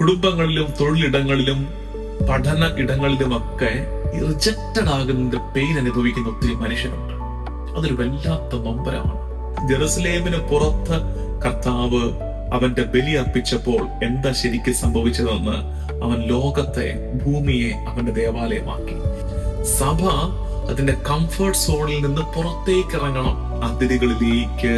കുടുംബങ്ങളിലും തൊഴിലിടങ്ങളിലും പഠന ഇടങ്ങളിലുമൊക്കെ rejected ആകുന്നതിന്റെ pain അനുഭവിക്കുന്ന ഒത്തിരി മനുഷ്യരുണ്ട്. അതൊരു വല്ലാത്ത നൊമ്പരമാണ്. ജെറുസലേമിന് പുറത്ത് കർത്താവ് അവന്റെ ബലി അർപ്പിച്ചപ്പോൾ എന്താ ശരിക്കും സംഭവിച്ചതെന്ന് അവൻ ലോകത്തെ, ഭൂമിയെ അവന്റെ ദേവാലയമാക്കി. സഭ അതിന്റെ കംഫർട്ട് സോണിൽ നിന്ന് പുറത്തേക്ക് ഇറങ്ങണം. അതിരുകളിലേക്ക്,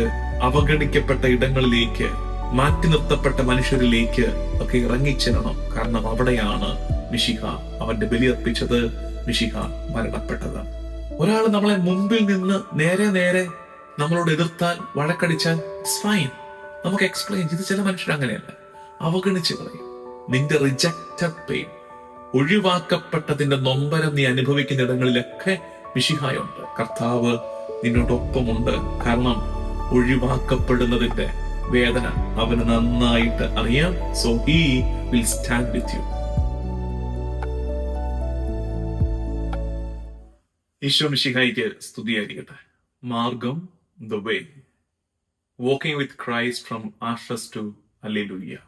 അവഗണിക്കപ്പെട്ട ഇടങ്ങളിലേക്ക്, മാറ്റി നിർത്തപ്പെട്ട മനുഷ്യരിലേക്ക് ഒക്കെ ഇറങ്ങിച്ചെല്ലണം. കാരണം അവിടെയാണ് മിശിഹ അവന്റെ ബലി അർപ്പിച്ചത്, മിശിഹ മരണപ്പെട്ടത്. ഒരാൾ നമ്മളെ മുമ്പിൽ നിന്ന് നേരെ നമ്മളോട് എതിർത്താൽ, വഴക്കടിച്ചാൽ ഇറ്റ്സ് ഫൈൻ, നമുക്ക് എക്സ്പ്ലെയിൻ ചെയ്ത്. ചില മനുഷ്യർ അങ്ങനെയല്ല, അവഗണിച്ച് കളയും. നിന്റെ റിജക്റ്റഡ് പെയിൻ, ഒഴിവാക്കപ്പെട്ടതിന്റെ നൊമ്പരം നീ അനുഭവിക്കുന്ന ഇടങ്ങളിലൊക്കെ മിശിഹായുണ്ട്. കർത്താവ് നിന്നോടൊപ്പമുണ്ട്. കാരണം ഒഴിവാക്കപ്പെടുന്നതിന്റെ വേദന അവന് നന്നായിട്ട് അറിയാം. So he will stand with you. Isho മിശിഹായിക്ക് സ്തുതിയായിരിക്കട്ടെ. മാർഗം, the way, walking with Christ from ashes to hallelujah.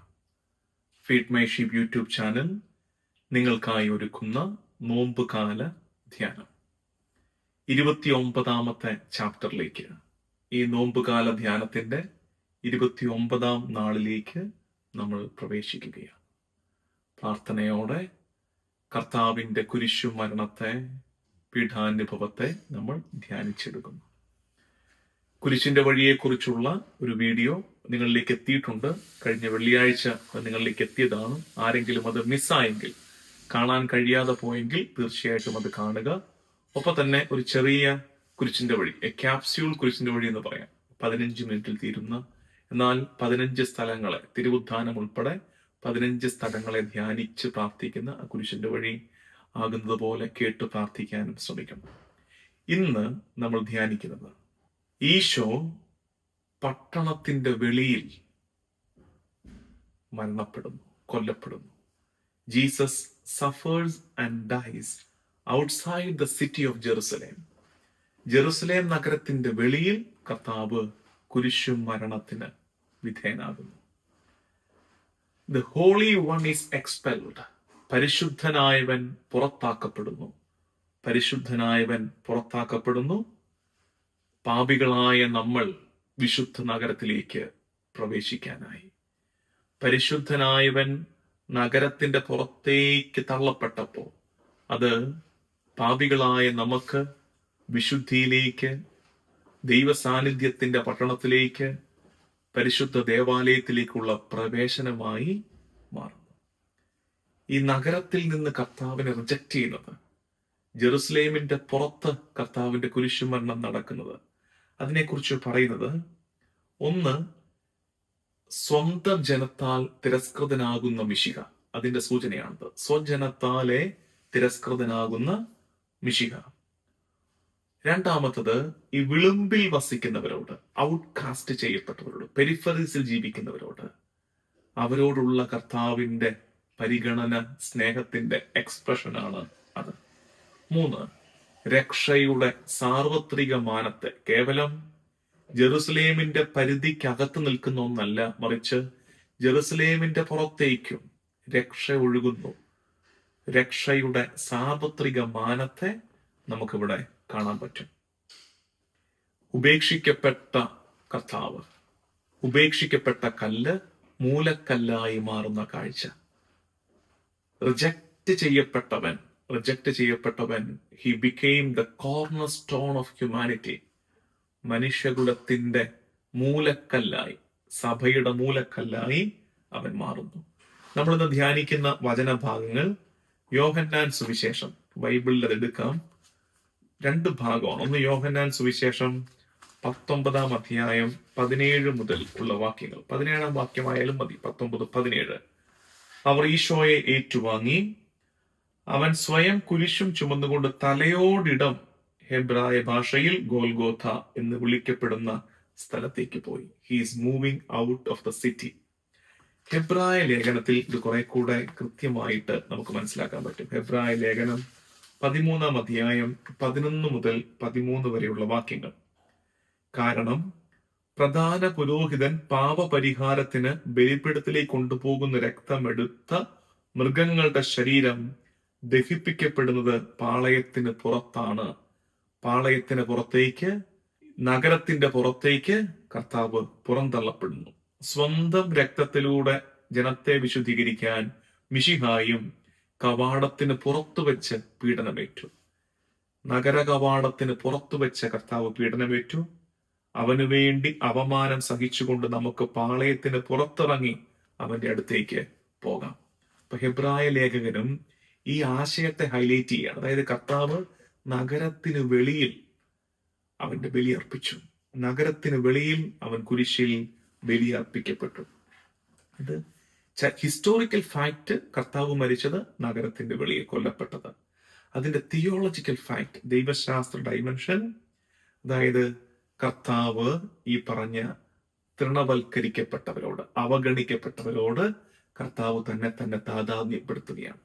Feed my sheep YouTube channel നിങ്ങൾക്കായി ഒരുക്കുന്ന നോമ്പുകാല ധ്യാനം 29ാമത്തെ ചാപ്റ്ററിലേക്ക്, ഈ നോമ്പുകാല ധ്യാനത്തിന്റെ 29ാം നാളിലേക്ക് നമ്മൾ പ്രവേശിക്കുകയാണ്. പ്രാർത്ഥനയോടെ കർത്താവിന്റെ കുരിശു മരണത്തെ, പീഠാനുഭവത്തെ നമ്മൾ ധ്യാനിച്ചെടുക്കുന്നു. കുരിശിന്റെ വഴിയെക്കുറിച്ചുള്ള ഒരു വീഡിയോ നിങ്ങളിലേക്ക് എത്തിയിട്ടുണ്ട്. കഴിഞ്ഞ വെള്ളിയാഴ്ച നിങ്ങളിലേക്ക് എത്തിയതാണ്. ആരെങ്കിലും അത് മിസ്സായെങ്കിൽ, കാണാൻ കഴിയാതെ പോയെങ്കിൽ തീർച്ചയായിട്ടും അത് കാണുക. ഒപ്പം തന്നെ ഒരു ചെറിയ കുരിശിന്റെ വഴി, ക്യാപ്സ്യൂൾ കുരിശിന്റെ വഴി എന്ന് പറയാം, 15 മിനിറ്റിൽ തീരുന്ന, എന്നാൽ 15 സ്ഥലങ്ങളെ, തിരുവുദ്ധാനം ഉൾപ്പെടെ 15 സ്ഥലങ്ങളെ ധ്യാനിച്ച് പ്രാർത്ഥിക്കുന്ന ആ കുരിശിന്റെ വഴി ആകുന്നത് പോലെ കേട്ട് പ്രാർത്ഥിക്കാനും ശ്രമിക്കണം. ഇന്ന് നമ്മൾ ധ്യാനിക്കുന്നത്, ഈശോ പട്ടണത്തിന്റെ വെളിയിൽ മരണപ്പെടുന്നു, കൊല്ലപ്പെടുന്നു. Jesus suffers and dies outside the city of Jerusalem. Jerusalem നഗരത്തിന്റെ വെളിയിൽ കർത്താവ് കുരിശു മരണത്തിന് വിധേയനാകുന്നു. The holy one is expelled. പരിശുദ്ധനായവൻ പുറത്താക്കപ്പെടുന്നു. പരിശുദ്ധനായവൻ പുറത്താക്കപ്പെടുന്നു. പാപികളായ നമ്മൾ വിശുദ്ധ നഗരത്തിലേക്ക് പ്രവേശിക്കാനായി. പരിശുദ്ധനായവൻ നഗരത്തിന്റെ പുറത്തേക്ക് തള്ളപ്പെട്ടപ്പോൾ അത് പാപികളായ നമുക്ക് വിശുദ്ധിയിലേക്ക്, ദൈവ സാന്നിധ്യത്തിന്റെ പട്ടണത്തിലേക്ക്, പരിശുദ്ധ ദേവാലയത്തിലേക്കുള്ള പ്രവേശനമായി മാറുന്നു. ഈ നഗരത്തിൽ നിന്ന് കർത്താവിനെ റിജക്റ്റ് ചെയ്യുന്നത്, ജെറുസലേമിന്റെ പുറത്ത് കർത്താവിന്റെ കുരിശുമരണം നടക്കുന്നത്, അതിനെക്കുറിച്ച് പറയുന്നത്, ഒന്ന്, സ്വന്തം ജനത്താൽ തിരസ്കൃതനാകുന്ന മിശിഹ, അതിന്റെ സൂചനയാണത്. സ്വജനത്താലെ തിരസ്കൃതനാകുന്ന മിശിഹ. രണ്ടാമത്തത്, ഈ വിളുമ്പിൽ വസിക്കുന്നവരോട്, ഔട്ട്കാസ്റ്റ് ചെയ്യപ്പെട്ടവരോട്, പെരിഫറീസിൽ ജീവിക്കുന്നവരോട്, അവരോടുള്ള കർത്താവിന്റെ പരിഗണന, സ്നേഹത്തിന്റെ എക്സ്പ്രഷനാണ് അത്. 3, രക്ഷയുടെ സാർവത്രിക മാനത്തെ, കേവലം ജെറുസലേമിന്റെ പരിധിക്കകത്ത് നിൽക്കുന്ന ഒന്നല്ല, മറിച്ച് ജെറുസലേമിന്റെ പുറത്തേക്കും രക്ഷ ഒഴുകുന്നു. രക്ഷയുടെ സാർവത്രിക മാനത്തെ നമുക്കിവിടെ കാണാൻ പറ്റും. ഉപേക്ഷിക്കപ്പെട്ട കർത്താവ്, ഉപേക്ഷിക്കപ്പെട്ട കല്ല് മൂലക്കല്ലായി മാറുന്ന കാഴ്ച. റിജക്റ്റ് ചെയ്യപ്പെട്ടവൻ he became the corner stone of humanity. മനുഷ്യകുലത്തിന്റെ മൂലക്കല്ലായി, സഭയുടെ മൂലക്കല്ലായി അവൻ മാറുന്നു. നമ്മളിന്ന് ധ്യാനിക്കുന്ന വചനഭാഗങ്ങൾ യോഹന്നാൻ സുവിശേഷം, ബൈബിളിൽ അത് എടുക്കാം, 2 ഭാഗമാണ്. ഒന്ന് യോഹന്നാൻ സുവിശേഷം 19-ാം അധ്യായം 17 മുതൽ ഉള്ള വാക്യങ്ങൾ. 17-ാം വാക്യമായാലും മതി, 19, 17. അവർ ഈശോയെ ഏറ്റുവാങ്ങി അവൻ സ്വയം കുരിശും ചുമന്നുകൊണ്ട് തലയോടിടം, ഹെബ്രായ ഭാഷയിൽ ഗോൽഗോഥ എന്ന് വിളിക്കപ്പെടുന്ന സ്ഥലത്തേക്ക് പോയി. He is moving out of the city. ഹെബ്രായ ലേഖനത്തിൽ ഇത് കുറെ കൂടെ കൃത്യമായിട്ട് നമുക്ക് മനസ്സിലാക്കാൻ പറ്റും. ഹെബ്രായ ലേഖനം 13-ാം അധ്യായം 11 മുതൽ 13 വരെയുള്ള വാക്യങ്ങൾ. കാരണം പ്രധാന പുരോഹിതൻ പാപപരിഹാരത്തിന് ബലിപീഠത്തിലേക്ക് കൊണ്ടുപോകുന്ന രക്തമെടുത്ത മൃഗങ്ങളുടെ ശരീരം ദഹിപ്പിക്കപ്പെടുന്നത് പാളയത്തിന് പുറത്താണ്. പാളയത്തിന് പുറത്തേക്ക്, നഗരത്തിന്റെ പുറത്തേക്ക് കർത്താവ് പുറന്തള്ളപ്പെടുന്നു. സ്വന്തം രക്തത്തിലൂടെ ജനത്തെ വിശുദ്ധീകരിക്കാൻ മിശിഹായും കവാടത്തിന് പുറത്തു വെച്ച് പീഡനമേറ്റു. നഗര കവാടത്തിന് പുറത്തു വെച്ച കർത്താവ് പീഡനമേറ്റു. അവനു വേണ്ടി അപമാനം സഹിച്ചുകൊണ്ട് നമുക്ക് പാളയത്തിന് പുറത്തിറങ്ങി അവന്റെ അടുത്തേക്ക് പോകാം. അപ്പൊ ഹെബ്രായ ലേഖകനും ഈ ആശയത്തെ ഹൈലൈറ്റ് ചെയ്യുകയാണ്. അതായത് കർത്താവ് നഗരത്തിന് വെളിയിൽ അവന്റെ ബലി അർപ്പിച്ചു. നഗരത്തിന് വെളിയിൽ അവൻ കുരിശിൽ ബലി അർപ്പിക്കപ്പെട്ടു. ഇത് ഹിസ്റ്റോറിക്കൽ ഫാക്ട്, കർത്താവ് മരിച്ചത് നഗരത്തിന്റെ വെളിയിൽ കൊല്ലപ്പെട്ടത്. അതിന്റെ തിയോളജിക്കൽ ഫാക്ട്, ദൈവശാസ്ത്ര ഡൈമെൻഷൻ, അതായത് കർത്താവ് ഈ പറഞ്ഞ തൃണവൽക്കരിക്കപ്പെട്ടവരോട്, അവഗണിക്കപ്പെട്ടവരോട് കർത്താവ് തന്നെ താതാത്മ്യപ്പെടുത്തുകയാണ്.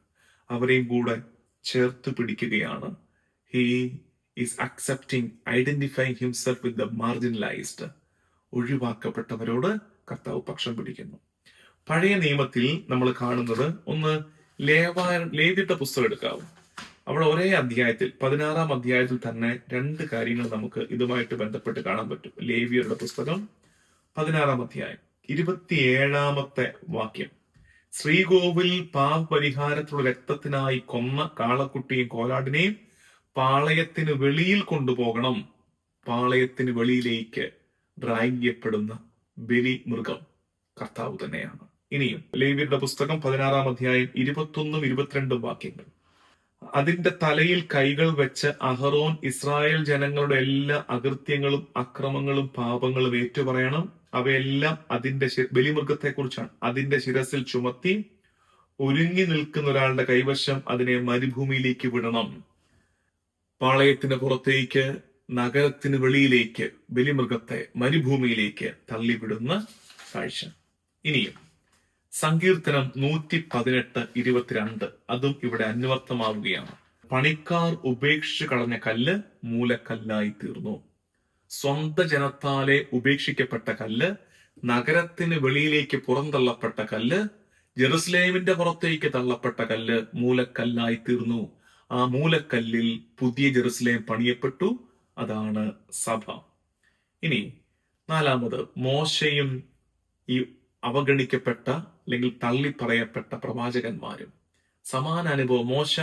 അവരെയും കൂടെ ചേർത്ത് പിടിക്കുകയാണ്. He is accepting, identifying himself with the marginalised. ഒഴിവാക്കപ്പെട്ടവരോട് കർത്താവ് പക്ഷം പിടിക്കുന്നു. പഴയ നിയമത്തിൽ നമ്മൾ കാണുന്നത്, ഒന്ന് ലേവ്യരുടെ പുസ്തകം എടുക്കാവും. അവിടെ ഒരേ അധ്യായത്തിൽ 16-ാം അധ്യായത്തിൽ തന്നെ 2 കാര്യങ്ങൾ നമുക്ക് ഇതുമായിട്ട് ബന്ധപ്പെട്ട് കാണാൻ പറ്റും. ലേവ്യരുടെ പുസ്തകം 16-ാം അധ്യായം 27-ാമത്തെ വാക്യം. ശ്രീകോവിൽ പാപപരിഹാരത്തിലുള്ള രക്തത്തിനായി കൊന്ന കാളക്കുട്ടിയും കോലാടിനെയും പാളയത്തിന് വെളിയിൽ കൊണ്ടുപോകണം. പാളയത്തിന് വെളിയിലേക്ക് ഡ്രാഗ് ചെയ്യപ്പെടുന്ന ബലി മൃഗം കർത്താവ് തന്നെയാണ്. ഇനിയും ലേവ്യരുടെ പുസ്തകം 16-ാം അധ്യായം 21-22 വാക്യങ്ങൾ. അതിന്റെ തലയിൽ കൈകൾ വെച്ച് അഹറോൻ ഇസ്രായേൽ ജനങ്ങളുടെ എല്ലാ അകൃത്യങ്ങളും അക്രമങ്ങളും പാപങ്ങളും ഏറ്റുപറയണം. അവയെല്ലാം അതിന്റെ ബലിമൃഗത്തെ കുറിച്ചാണ്. അതിന്റെ ശിരസിൽ ചുമത്തി ഒരുങ്ങി നിൽക്കുന്ന ഒരാളുടെ കൈവശം അതിനെ മരുഭൂമിയിലേക്ക് വിടണം. പാളയത്തിന് പുറത്തേക്ക്, നഗരത്തിന് വെളിയിലേക്ക് ബലിമൃഗത്തെ മരുഭൂമിയിലേക്ക് തള്ളിവിടുന്ന കാഴ്ച. ഇനിയും സങ്കീർത്തനം 118:22 അതും ഇവിടെ അന്വർത്ഥമാവുകയാണ്. പണിക്കാർ ഉപേക്ഷിച്ചു കളഞ്ഞ കല്ല് മൂലക്കല്ലായി തീർന്നു. സ്വന്തം ജനത്താലെ ഉപേക്ഷിക്കപ്പെട്ട കല്ല്, നഗരത്തിന് വെളിയിലേക്ക് പുറന്തള്ളപ്പെട്ട കല്ല്, ജെറുസലേമിന്റെ പുറത്തേക്ക് തള്ളപ്പെട്ട കല്ല് മൂലക്കല്ലായി തീർന്നു. ആ മൂലക്കല്ലിൽ പുതിയ ജെറുസലേം പണിയപ്പെട്ടു. അതാണ് സഭ. ഇനി 4-മത്, മോശയും ഈ അവഗണിക്കപ്പെട്ട അല്ലെങ്കിൽ തള്ളിപ്പറയപ്പെട്ട പ്രവാചകന്മാരും സമാന അനുഭവം. മോശ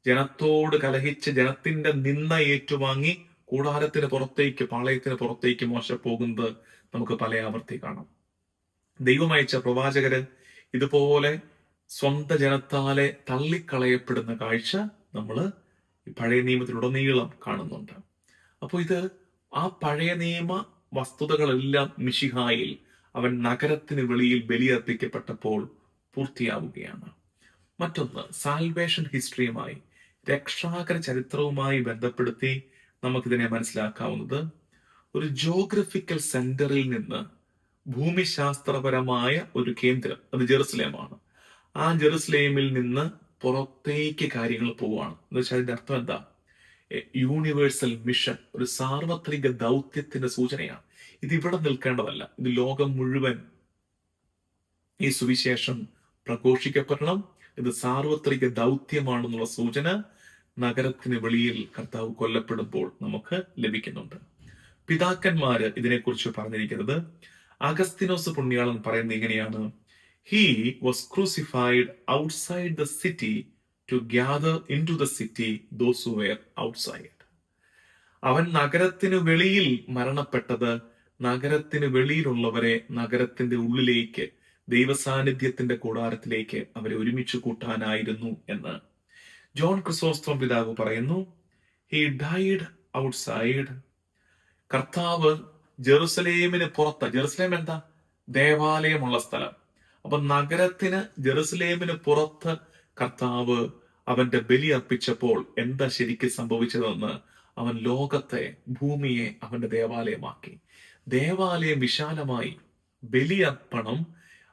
ജനത്തോട് കലഹിച്ച് ജനത്തിന്റെ നിന്ദ ഏറ്റുവാങ്ങി കൂടാരത്തിന് പുറത്തേക്ക്, പാളയത്തിന് പുറത്തേക്ക് മോശ പോകുന്നത് നമുക്ക് പല ആവർത്തി കാണാം. ദൈവം അയച്ച പ്രവാചകര് ഇതുപോലെ സ്വന്തം ജനത്താലെ തള്ളിക്കളയപ്പെടുന്ന കാഴ്ച നമ്മൾ പഴയ നിയമത്തിലുടനീളം കാണുന്നുണ്ട്. അപ്പോൾ ഇത് ആ പഴയ നിയമ വസ്തുതകളെല്ലാം മിശിഹായിൽ, അവൻ നഗരത്തിന് വെളിയിൽ ബലിയർപ്പിക്കപ്പെട്ടപ്പോൾ പൂർത്തിയാവുകയാണ്. മറ്റൊന്ന്, സാൽവേഷൻ ഹിസ്റ്ററിയുമായി, രക്ഷാകര ചരിത്രവുമായി ബന്ധപ്പെടുത്തി നമുക്കിതിനെ മനസ്സിലാക്കാവുന്നത്, ഒരു ജോഗ്രഫിക്കൽ സെന്ററിൽ നിന്ന് ഭൂമിശാസ്ത്രപരമായ ഒരു കേന്ദ്രം, അത് ജെറുസലേമാണ്. ആ ജെറുസലേമിൽ നിന്ന് പുറത്തേക്ക് കാര്യങ്ങൾ പോവുകയാണ്. എന്ന് വെച്ചാൽ അതിന്റെ അർത്ഥം എന്താ? യൂണിവേഴ്സൽ മിഷൻ, ഒരു സാർവത്രിക ദൗത്യത്തിന്റെ സൂചനയാണ്. ഇത് ഇവിടെ നിൽക്കേണ്ടതല്ല. ഇത് ലോകം മുഴുവൻ ഈ സുവിശേഷം പ്രഘോഷിക്കപ്പെടണം. ഇത് സാർവത്രിക ദൗത്യമാണെന്നുള്ള സൂചന നഗരത്തിന് വെളിയിൽ കർത്താവ് കൊല്ലപ്പെടുമ്പോൾ നമുക്ക് ലഭിക്കുന്നുണ്ട്. പിതാക്കന്മാര് ഇതിനെക്കുറിച്ച് പറഞ്ഞിരിക്കുന്നത്, അഗസ്തിനോസ് പുണ്യാളൻ പറയുന്നത് ഇങ്ങനെയാണ്: he was crucified outside the city to gather into the city those who were outside. അവൻ നഗരത്തിന് വെളിയിൽ മരണപ്പെട്ടത് നഗരത്തിന് വെളിയിലുള്ളവരെ നഗരത്തിന്റെ ഉള്ളിലേക്ക്, ദൈവസാന്നിധ്യത്തിന്റെ കൂടാരത്തിലേക്ക് അവരെ ഒരുമിച്ച് കൂട്ടാനായിരുന്നു എന്ന് ജോൺ ക്രിസോസ്റ്റം പിതാവ് പറയുന്നു. He died outside. കർത്താവ് ജെറുസലേമിന് പുറത്ത്, ജെറുസലേം എന്താ? ദേവാലയമുള്ള സ്ഥലം. അപ്പൊ നഗരത്തിന്, ജെറുസലേമിന് പുറത്ത് കർത്താവ് അവന്റെ ബലി അർപ്പിച്ചപ്പോൾ എന്താ ശരിക്കും സംഭവിച്ചതെന്ന്, അവൻ ലോകത്തെ, ഭൂമിയെ അവന്റെ ദേവാലയമാക്കി. ദേവാലയം വിശാലമായി. ബലിയർപ്പണം,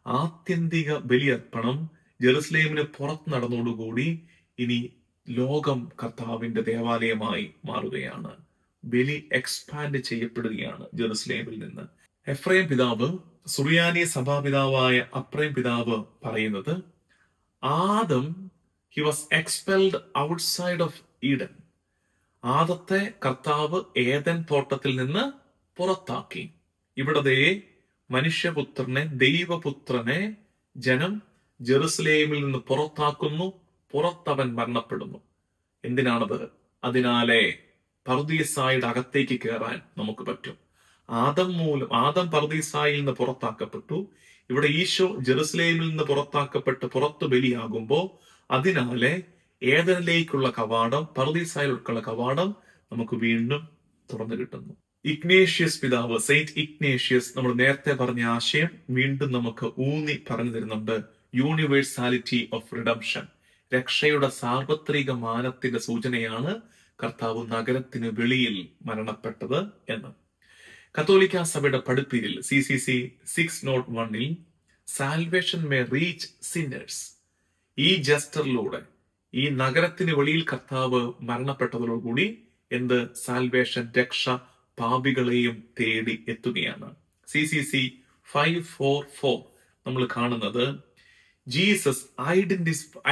ആത്യന്തിക ബലിയർപ്പണം ജെറുസലേമിന് പുറത്ത് നടന്നതോടുകൂടി ഇനി ലോകം കർത്താവിന്റെ ദേവാലയമായി മാറുകയാണ്. ബലി എക്സ്പാൻഡ് ചെയ്യപ്പെടുകയാണ് ജെറുസലേമിൽ നിന്ന്. എഫ്രൈം പിതാവ്, സുറിയാനി സഭാപിതാവായ അപ്രൈം പിതാവ് പറയുന്നത്, Adam he was expelled outside of Eden. ആദത്തെ കർത്താവ് ഏദൻ തോട്ടത്തിൽ നിന്ന് പുറത്താക്കി. ഇവിടെ മനുഷ്യപുത്രനെ, ദൈവപുത്രനെ ജനം ജെറുസലേമിൽ നിന്ന് പുറത്താക്കുന്നു. പുറത്തവൻ മരണപ്പെടുന്നു. എന്തിനാണത്? അതിനാലെ പർദീസായുടെ അകത്തേക്ക് കയറാൻ നമുക്ക് പറ്റും. ആദം പർദീസായിൽ നിന്ന് പുറത്താക്കപ്പെട്ടു. ഇവിടെ ഈശോ ജെറുസലേമിൽ നിന്ന് പുറത്താക്കപ്പെട്ട് പുറത്ത് ബലിയാകുമ്പോൾ അതിനാലെ ഏദനിലേക്കുള്ള കവാടം, പർദീസായിലേക്കുള്ള കവാടം നമുക്ക് വീണ്ടും തുറന്നു കിട്ടുന്നു. ഇഗ്നേഷ്യസ് പിതാവ്, സെയിന്റ് ഇഗ്നേഷ്യസ്, നമ്മൾ നേരത്തെ പറഞ്ഞ ആശയം വീണ്ടും നമുക്ക് ഊന്നി പറഞ്ഞു തരുന്നുണ്ട്. യൂണിവേഴ്സാലിറ്റി ഓഫ് റിഡംഷൻ, രക്ഷയുടെ സാർവത്രിക മാനത്തിന്റെ സൂചനയാണ് കർത്താവ് നഗരത്തിന് വെളിയിൽ മരണപ്പെട്ടത് എന്ന്. കത്തോലിക്ക സഭയുടെ പഠിപ്പീരിൽ CCC 601 salvation may reach sinners, ഈ ജസ്റ്ററിലൂടെ, ഈ നഗരത്തിന് വെളിയിൽ കർത്താവ് മരണപ്പെട്ടതോടുകൂടി എന്ത്? സാൽവേഷൻ, രക്ഷ പാപികളെയും തേടി എത്തുകയാണ്. CCC 544 നമ്മൾ കാണുന്നത്, Jesus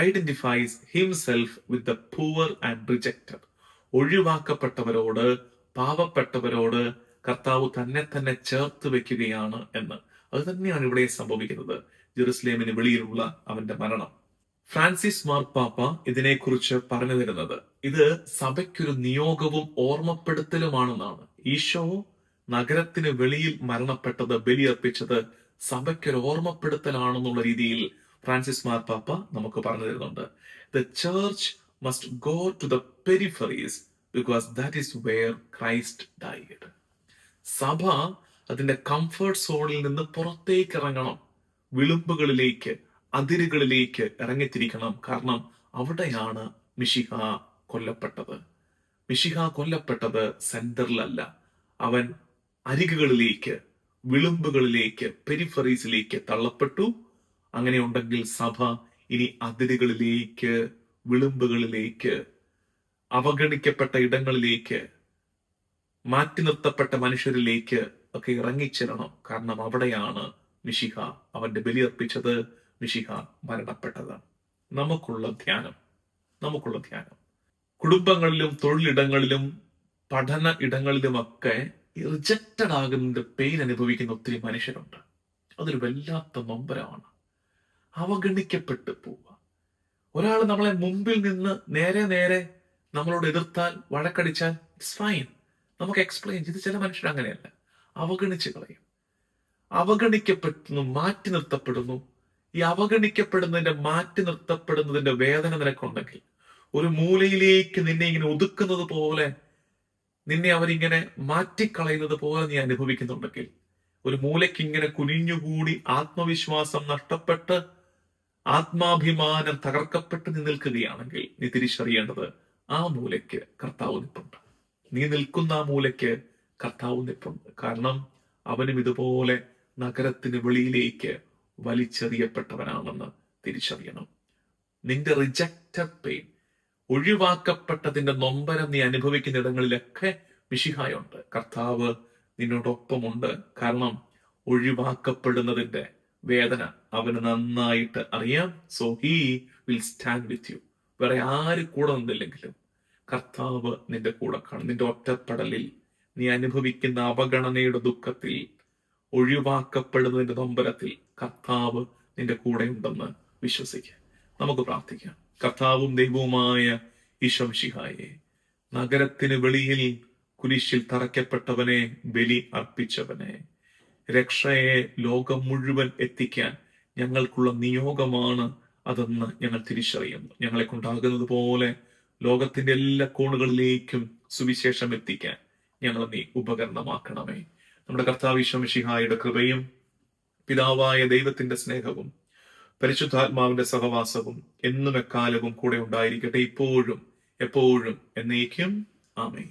identifies himself with the poor and rejected. ഒഴിവാക്കപ്പെട്ടവരോട്, പാവപ്പെട്ടവരോട് കർത്താവ് തന്നെ ചേർത്ത് വെക്കുകയാണ് എന്ന്. അത് തന്നെയാണ് ഇവിടെ സംഭവിക്കുന്നത്, ജെറുസലേമിന് വെളിയിലുള്ള അവന്റെ മരണം. ഫ്രാൻസിസ് മാർപ്പാപ്പ ഇതിനെക്കുറിച്ച് പറഞ്ഞു തരുന്നത്, ഇത് സഭയ്ക്കൊരു നിയോഗവും ഓർമ്മപ്പെടുത്തലുമാണെന്നാണ്. ഈശോ നഗരത്തിന് വെളിയിൽ മരണപ്പെട്ടത്, ബലിയർപ്പിച്ചത് സഭയ്ക്കൊരു ഓർമ്മപ്പെടുത്തലാണെന്നുള്ള രീതിയിൽ ഫ്രാൻസിസ് മാർപ്പാപ്പ നമുക്ക് പറഞ്ഞു തരുന്നുണ്ട്. The church must go to the peripheries because that is where Christ died. സഭ അതിന്റെ കംഫർട്ട് സോണിൽ നിന്ന് പുറത്തേക്ക് ഇറങ്ങണം, വിളുമ്പുകളിലേക്ക്, അതിരുകളിലേക്ക് ഇറങ്ങിത്തിരിക്കണം. കാരണം അവിടെയാണ് മിശിഹ കൊല്ലപ്പെട്ടത്. മിശിഹ കൊല്ലപ്പെട്ടത് സെന്ററിലല്ല, അവൻ അരികുകളിലേക്ക്, വിളുമ്പുകളിലേക്ക്, പെരിഫറീസിലേക്ക് തള്ളപ്പെട്ടു. അങ്ങനെ ഉണ്ടെങ്കിൽ സഭ ഇനി അതിരുകളിലേക്ക്, വിളുമ്പുകളിലേക്ക്, അവഗണിക്കപ്പെട്ട ഇടങ്ങളിലേക്ക്, മാറ്റി നിർത്തപ്പെട്ട മനുഷ്യരിലേക്ക് ഒക്കെ ഇറങ്ങിച്ചെല്ലണം. കാരണം അവിടെയാണ് മിശിഹ അവന്റെ ബലിയർപ്പിച്ചത്, മിശിഹ മരണപ്പെട്ടത്. നമുക്കുള്ള ധ്യാനം, കുടുംബങ്ങളിലും തൊഴിലിടങ്ങളിലും പഠന ഇടങ്ങളിലുമൊക്കെ റിജക്റ്റഡ് ആകുന്നതിന്റെ പെയിൻ അനുഭവിക്കുന്ന ഒത്തിരി മനുഷ്യരുണ്ട്. അതൊരു വല്ലാത്ത നൊമ്പരമാണ്. അവഗണിക്കപ്പെട്ടു പോവുക. ഒരാൾ നമ്മളെ മുമ്പിൽ നിന്ന് നേരെ നമ്മളോട് എതിർത്താൽ, വഴക്കടിച്ചാൽ ഇറ്റ്സ് ഫൈൻ, നമുക്ക് എക്സ്പ്ലെയിൻ ചെയ്ത്. ചില മനുഷ്യർ അങ്ങനെയല്ല, അവഗണിച്ച് കളയും. അവഗണിക്കപ്പെടുന്നു, മാറ്റി നിർത്തപ്പെടുന്നു. ഈ അവഗണിക്കപ്പെടുന്നതിന്റെ, മാറ്റി നിർത്തപ്പെടുന്നതിന്റെ വേദന നിനക്കുണ്ടെങ്കിൽ, ഒരു മൂലയിലേക്ക് നിന്നെ ഇങ്ങനെ ഒതുക്കുന്നത് പോലെ, നിന്നെ അവരിങ്ങനെ മാറ്റിക്കളയുന്നത് പോലെ നീ അനുഭവിക്കുന്നുണ്ടെങ്കിൽ, ഒരു മൂലയ്ക്ക് ഇങ്ങനെ കുനിഞ്ഞുകൂടി ആത്മവിശ്വാസം നഷ്ടപ്പെട്ട്, ആത്മാഭിമാനം തകർക്കപ്പെട്ട് നീ നിൽക്കുകയാണെങ്കിൽ, നീ തിരിച്ചറിയേണ്ടത് ആ മൂലയ്ക്ക് കർത്താവ് നിൽപ്പുണ്ട്. നീ നിൽക്കുന്ന ആ മൂലയ്ക്ക് കർത്താവ് നിൽപ്പുണ്ട്. കാരണം അവനും ഇതുപോലെ നഗരത്തിന് വെളിയിലേക്ക് വലിച്ചെറിയപ്പെട്ടവനാണെന്ന് തിരിച്ചറിയണം. നിന്റെ റിജക്റ്റഡ് പെയിൻ, ഒഴിവാക്കപ്പെട്ടതിന്റെ നൊമ്പരം നീ അനുഭവിക്കുന്ന ഇടങ്ങളിലൊക്കെ മിശിഹായുണ്ട്. കർത്താവ് നിന്നോടൊപ്പമുണ്ട്. കാരണം ഒഴിവാക്കപ്പെടുന്നതിന്റെ വേദന അവന് നന്നായിട്ട് അറിയാം. So he will stand with U. വേറെ ആര് കൂടെ നിന്നില്ലെങ്കിലും കർത്താവ് നിന്റെ കൂടെ കാണും. നിന്റെ ഒറ്റപ്പെടലിൽ, നീ അനുഭവിക്കുന്ന അവഗണനയുടെ ദുഃഖത്തിൽ, ഒഴിവാക്കപ്പെടുന്നതിന്റെ നൊമ്പരത്തിൽ കർത്താവ് നിന്റെ കൂടെ ഉണ്ടെന്ന് വിശ്വസിക്കുക. നമുക്ക് പ്രാർത്ഥിക്കാം. കർത്താവും ദൈവവുമായ ഈശോ മിശിഹായെ, നഗരത്തിന് വെളിയിൽ കുരിശിൽ തറയ്ക്കപ്പെട്ടവനെ, ബലി അർപ്പിച്ചവനെ, രക്ഷയെ ലോകം മുഴുവൻ എത്തിക്കാൻ ഞങ്ങൾക്കുള്ള നിയോഗമാണ് അതെന്ന് ഞങ്ങൾ തിരിച്ചറിയുന്നു. ഞങ്ങളെ കൊണ്ടാകുന്നത് പോലെ ലോകത്തിന്റെ എല്ലാ കോണുകളിലേക്കും സുവിശേഷം എത്തിക്കാൻ ഞങ്ങൾ നീ ഉപകരണമാക്കണമേ. നമ്മുടെ കർത്താവ് ഈശോ മിശിഹായുടെ കൃപയും പിതാവായ ദൈവത്തിന്റെ സ്നേഹവും പരിശുദ്ധാത്മാവിന്റെ സഹവാസവും എന്നും എക്കാലവും കൂടെ ഉണ്ടായിരിക്കട്ടെ, ഇപ്പോഴും എപ്പോഴും എന്നേക്കും. ആമേൻ.